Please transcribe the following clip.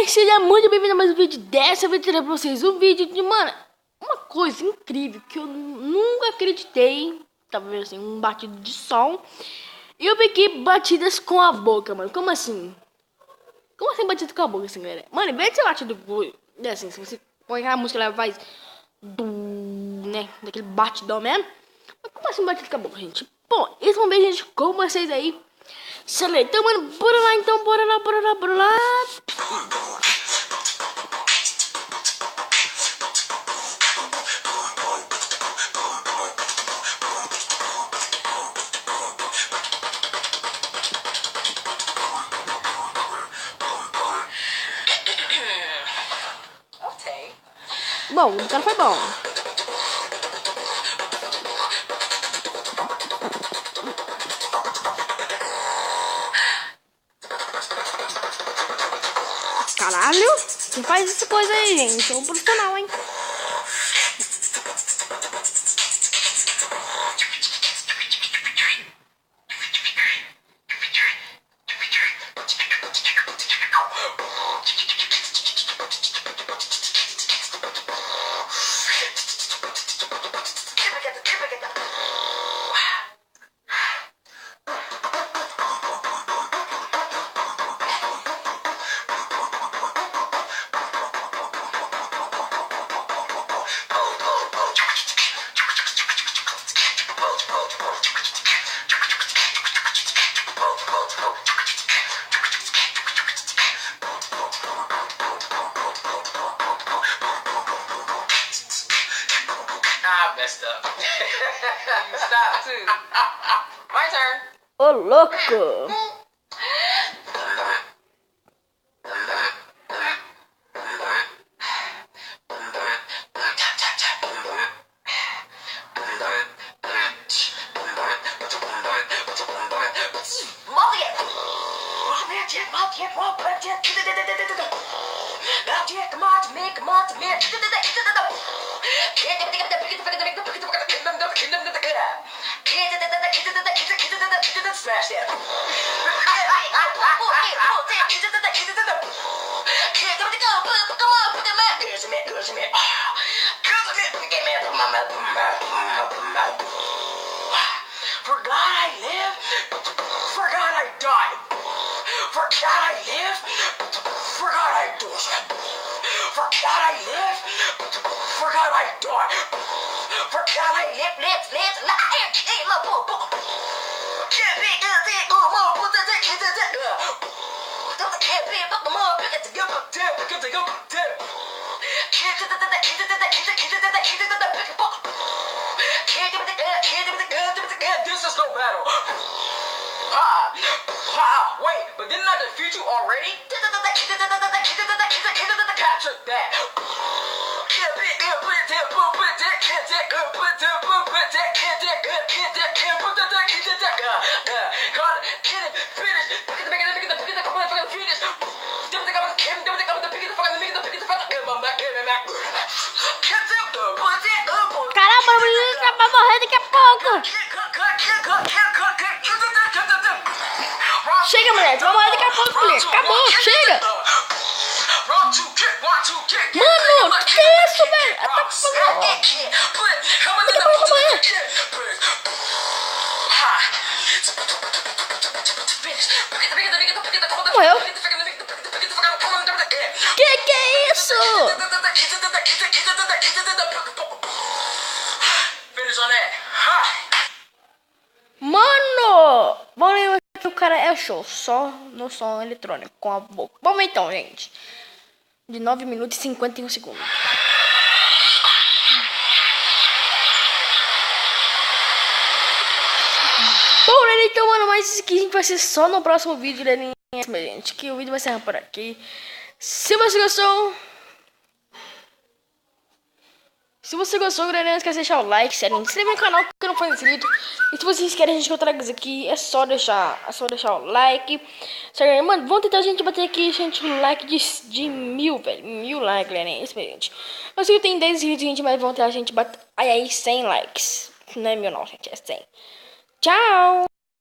seja muito bem-vindo a mais um vídeo. Dessa vez eu trazer pra vocês um vídeo de, mano, uma coisa incrível que eu nunca acreditei. Tava vendo assim, um batido de som. E eu peguei batidas com a boca, mano. Como assim? Como assim batido com a boca, assim, galera? Mano, em vez de ser batido assim, se você põe aquela música, ela faz né, daquele batidão mesmo. Mas como assim batido com a boca, gente? Bom, esse momento, gente, com vocês aí. Então, mano, bora lá então, bora lá. Bom, o cara foi bom. Caralho, quem faz essa coisa aí, gente? É um profissional, hein? Messed up. You stopped too. My turn. Ô, louco! Smash that. For God I live, for God I die, for God I live, for God I do, for God I live, for God I die, for God I live, this is no battle. Wait, but didn't I defeat you already? Capture that. Caramba, o menino vai morrer daqui a pouco! Chega, mulher, vai morrer daqui a pouco, mulher! Acabou, chega! Mano, que isso, velho? Tá morreu? Que é isso? Mano! Vamos lembrar que o cara é show, só no som eletrônico, com a boca. Vamos então, gente. De 9 minutos e 51 segundos. Bom, né, então, mano, mas isso aqui vai ser só no próximo vídeo, né, gente? Que o vídeo vai ser por aqui. Se você gostou... galera, não esquece de deixar o like, sério, se inscreve no canal que não foi inscrito. E se vocês querem a gente que eu traga isso aqui, é só deixar o like. Sério, mano, vamos tentar a gente bater aqui, gente, um like de 1000, velho. 1000 likes, galera, é isso, gente. Eu sei que tem 10 vídeos, gente, mas vamos tentar a gente bater aí 100 likes. Não é 1000 não, gente, é 100. Tchau!